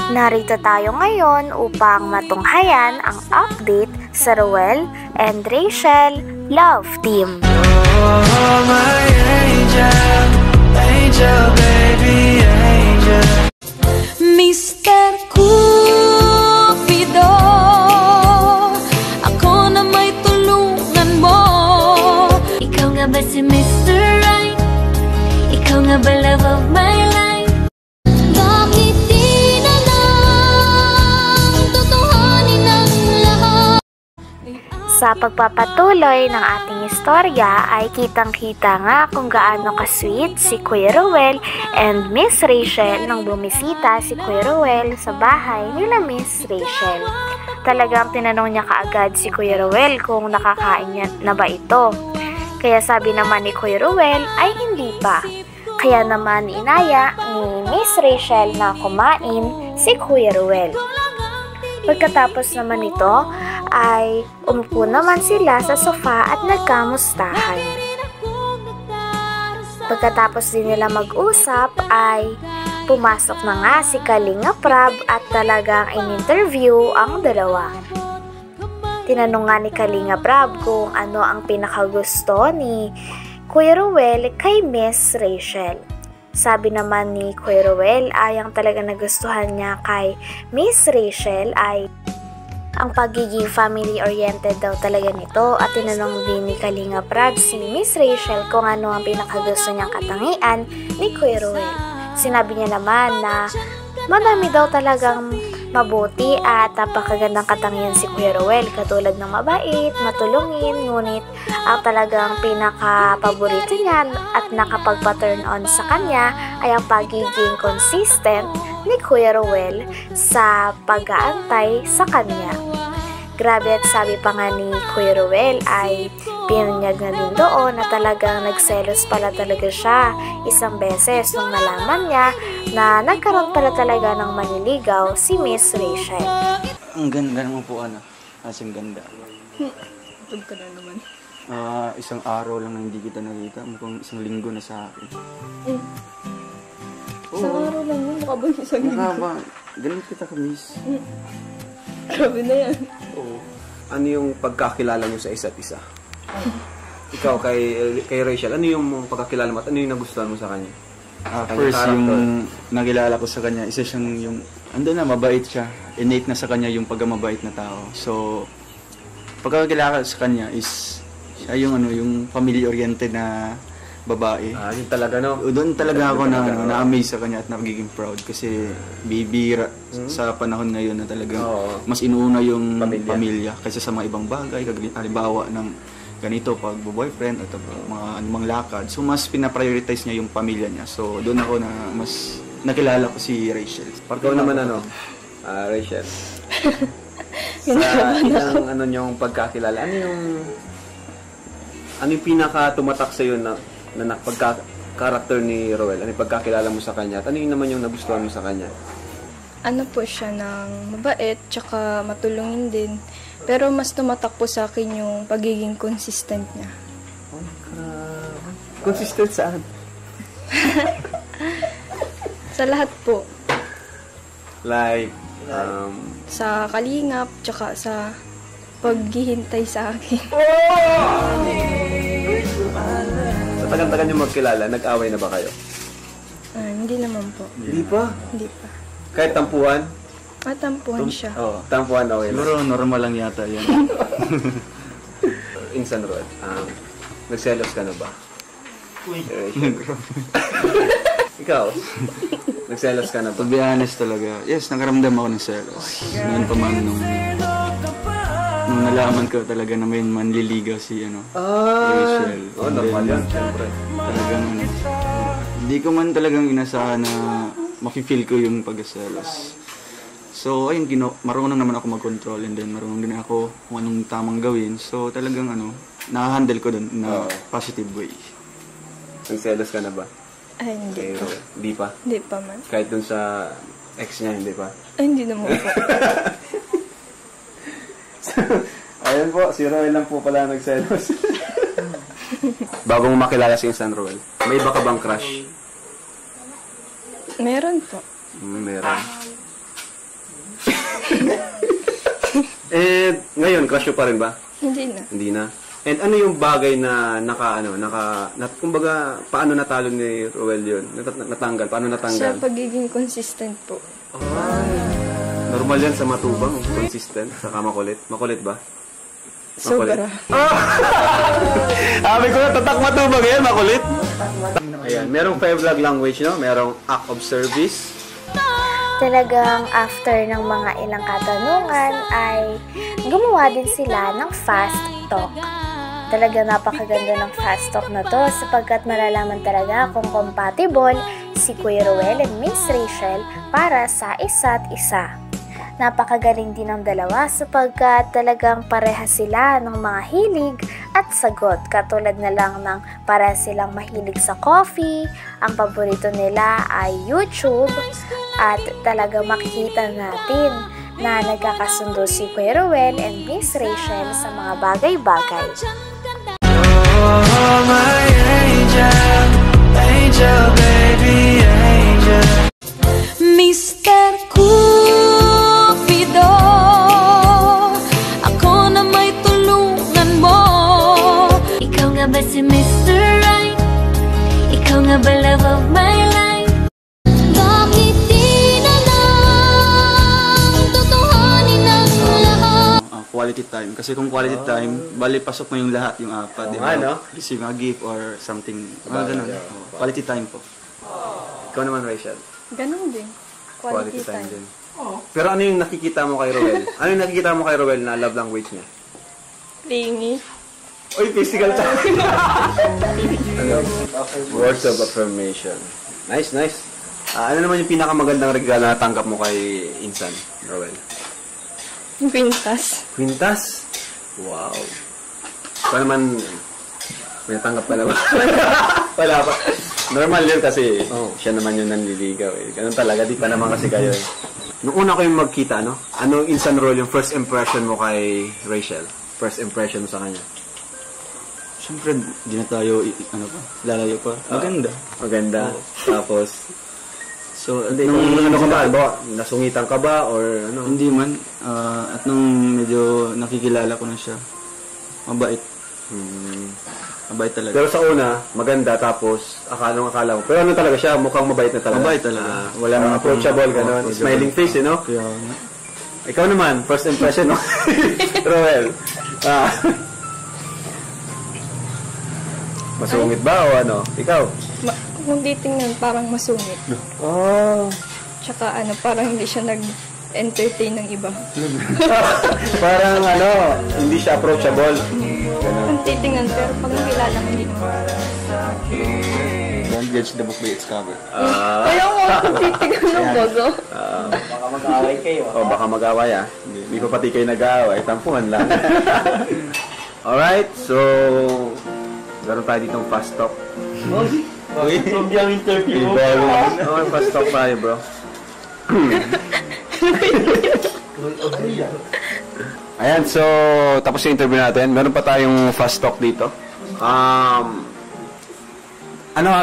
Narito tayo ngayon upang matunghayan ang update sa Ruel and Rachel Love Team. Oh, my angel, angel, baby, angel. Mr. Cupido, ako na may tulungan mo. Ikaw nga ba si Mr. Right? Ikaw nga ba love of my life? Bakit di na lang tutuhanin ang lahat? Sa pagpapatuloy ng ating istorya ay kitang-kita nga kung gaano ka-sweet si Kuya Ruel and Miss Rachel nang bumisita si Kuya Ruel sa bahay nila Miss Rachel. Talagang tinanong niya kaagad si Kuya Ruel kung nakakain niya na ba ito. Kaya sabi naman ni Kuya Ruel ay hindi pa. Kaya naman inaya ni Miss Rachel na kumain si Kuya Ruel. Pagkatapos naman nito ay umupo naman sila sa sofa at nagkamustahan. Pagkatapos din nila mag-usap ay pumasok na nga si Kalinga Prab at talagang in-interview ang dalawa. Tinanong nga ni Kalinga Prab kung ano ang pinakagusto ni Kuya Ruel kay Miss Rachel. Sabi naman ni Kuya Ruel ay ang talagang nagustuhan niya kay Miss Rachel ay ang pagiging family-oriented daw talaga nito at tinanong din ni Kalinga Prab si Miss Rachel kung ano ang pinakagusto niyang katangian ni Kuya Ruel. Sinabi niya naman na madami daw talagang mabuti at napakagandang katangian si Kuya Ruel katulad ng mabait, matulungin, ngunit ang talagang pinaka-paborito niya at nakapagpa-turn on sa kanya ay ang pagiging consistent ni Kuya Ruel sa pag-aantay sa kanya. Grabe at sabi pa nga ni Kuya Ruel ay pinunyag na din doon na talagang nagselos pala talaga siya isang beses nung nalaman niya na nagkaroon pala talaga ng maniligaw si Miss Rachel. Ang ganda mo po, ano? Asing ganda. Tug ka na naman. Isang araw lang na hindi kita nakita. Mukhang isang linggo na sa akin. Isang araw lang yun. Mukha ba isang linggo? Mukha ba? Ganun kita ka-miss. Grabe na yan. Oo. Ano yung pagkakilala nyo sa isa't isa? Ikaw kay Rachel, ano yung pagkakilala mo at ano yung nagustuhan mo sa kanya? First, yung nakilala ko sa kanya, isa siyang yung, andun na, mabait siya. Innate na sa kanya yung pagkamabait na tao. So, pagkakilala ko sa kanya is, siya yung, yung family-oriented na babae. Yun talaga, no? Doon talaga ako na-amaze sa kanya at nagiging proud kasi bibira sa panahon ngayon na talagang mas inuuna yung pamilya kaysa sa mga ibang bagay, halimbawa ng ganito pag boyfriend at mga anumang lakad. So mas pinaprioritize niya yung pamilya niya. So doon ako na mas nakilala ko si Rachel. Ikaw naman Rachel. Sa ilang yung pagkakilala, ano yung pinaka tumatak sa iyo na pagka-character ni Ruel? Ano yung pagkakilala mo sa kanya? At ano yung naman yung nagustuhan mo sa kanya? Ano po siya ng mabait, tsaka matulungin din. Pero mas tumatak po sa akin yung pagiging consistent niya. Oh, grabe. Consistent saan? Sa lahat po. Like, sa kalingap, tsaka sa paghihintay sa akin. Sa tagal-tagal niyo magkilala, nag-away na ba kayo? Hindi naman po. Hindi pa? Hindi pa. Kahit tampuhan? Tampuhan siya. Oo, tampuhan okay. Siguro normal lang yata yan. Insan Ruel, nagselos ka na ba? Ikaw? Nagselos ka na ba? To be honest talaga, yes, nakaramdam ako ng selos. Ngayon pa man nung nalaman ko talaga na may manliligaw si Rachel. Normal yan, siyempre. Talagang hindi ko man talagang inasahan na mafe-feel ko yung pag-selos. So ayun, marunong naman ako mag-control and then marunong din ako kung anong tamang gawin. So talagang na-handle ko dun na positive way. Nagselos ka na ba? Ay, hindi pa. Hindi pa? Hindi pa man. Kahit dun sa ex niya, hindi pa? Ay, hindi naman po. Ayun po, si Ruel lang po pala nagselos. Bago mo makilala si Insan Ruel, may iba ka bang crush? Meron po. Meron. And ngayon, crush mo pa rin ba? Hindi na. Hindi na. And ano yung bagay na kumbaga, paano natalo ni Roel yun? Natanggal? Paano Sa natanggal? pagiging consistent po. Normal yan sa matubang, consistent, saka makulit. Makulit ba? Sobra. Sabi ko na, tatak matubang yan, makulit. Ayan, merong 5 love language, no? Merong act of service. Talagang after ng mga ilang katanungan ay gumawa din sila ng fast talk. Talagang napakaganda ng fast talk na to sapagkat malalaman talaga kung compatible si Kuya Roel and Miss Rachel para sa isa't isa. Napakagaling din ng dalawa sapagkat talagang pareha sila ng mga hilig at sagot. Katulad na lang ng pareha silang mahilig sa coffee, ang paborito nila ay YouTube, at talagang makikita natin na nagkakasundo si Kuya Roel and Miss Rachel sa mga bagay-bagay. Oh, my angel, angel, baby, angel. Mr. Cupido, ako na may tulungan mo. Ikaw nga ba si Mr. Right? Ikaw nga ba love of my life? Bakit di na lang tutuhanin ang lahat? Quality time. Kasi kung quality time, bali pasok mo yung lahat, yung apat. Di ba? no? Receive a gift or something. Ganun. Quality time po. Ikaw naman, Rachel. Ganun din. Quality time. din. Pero ano yung nakikita mo kay Roel? Ano yung nakikita mo kay Roel na love language niya? Clingy. Uy, physical time. Words of affirmation. Nice, nice. Ano naman yung pinakamagandang regalo na natanggap mo kay Insan, Roel? Quintas. Quintas? Wow. Ikaw naman, may natanggap ka na ba? Wala pa. Normal yun kasi siya naman yung nanliligaw eh. Ganun talaga, di pa naman kasi kayo eh. Nung una kayong magkita, no? Ano Insan Roel yung first impression mo kay Rachel? First impression mo sa kanya? Siyempre, di na tayo, lalayo pa. Maganda. Maganda. Tapos, So, hindi, ano ka ba? Nasungitan ka ba? Or ano? Hindi man. At nung medyo nakikilala ko na siya, mabait. Mabait talaga. Pero sa una, maganda, tapos akala mo. Pero ano talaga siya? Mukhang mabait na talaga. Mabait talaga. Wala nang approachable, gano'n. Smiling face, no? Kaya, Ikaw naman, first impression, no? Roel. Masungit ba o ano? Ikaw? Kung titingnan, parang masungit. Oh. Tsaka parang hindi siya nag-entertain ng iba. Parang hindi siya approachable. Kung titingnan, pero pag nakilala mo, hindi naman. don't judge the book by its cover. Kaya mo, kung titingnan ng bogo. Baka mag-aaway kayo. Baka mag-aaway Hindi pa pati kayo nag-aaway. Tampuhan lang. Alright, so gano'n tayo ditong fast talk. Hindi ang interview mo. Fast talk tayo, bro. Ayan, so tapos yung interview natin. Meron pa tayong fast talk dito.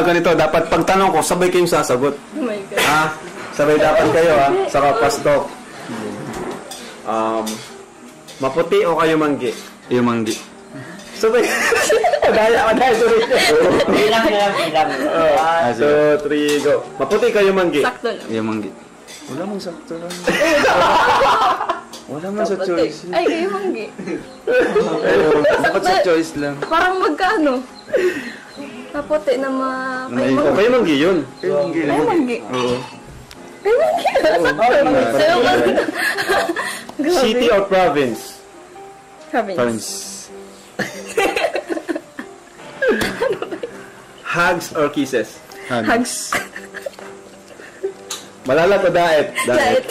Ganito, dapat pagtanong ko, sabay kayong sasagot. Oh my God. Sabay dapat kayo, saka fast talk. Maputi o kayo manggi? Yung manggi. Sabay. Madaya, sorry. Bilang. 1, 2, 3, go. Maputi kayo manggi? Sakto lang. Yung manggi. Wala mang sakto lang. Wala mang sa choice. Ay, kayo manggi. Dapat sa choice lang. Parang magkano? Maputi na Kayo manggi yun. Kayo manggi lang. Kayo manggi. Oo. Kayo manggi. Sayo ka. City or province? Province. Hugs or kisses? Hugs. Malalat o daet? Diet.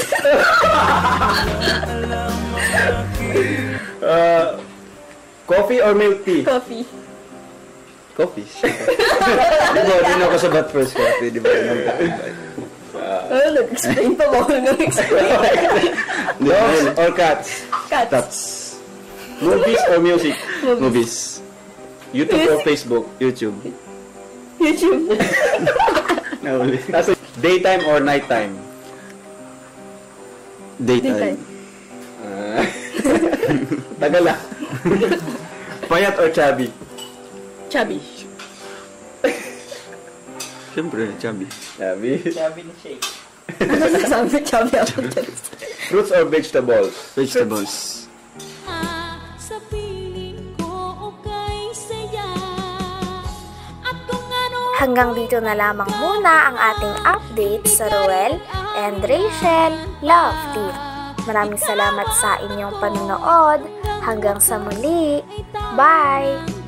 Coffee or milk tea? Coffee. Coffee. Di na ako sa bat first coffee. Di ba? Nag-explain pa ba? Nag-explain. Dogs or cats? Cats. Movies or music? Movies. YouTube or Facebook? YouTube. YouTube. Daytime or nighttime? Daytime. Tagal ah. Payat or chubby? Chubby. Siyempre, chubby. Chubby. Ano nasabi? Chubby ako. Fruits or vegetables? Vegetables. Sa piling ko okay saya. At kung ano Hanggang dito na lamang muna ang ating update sa Roel and Rachel Love Team. Maraming salamat sa inyong panonood. Hanggang sa muli. Bye!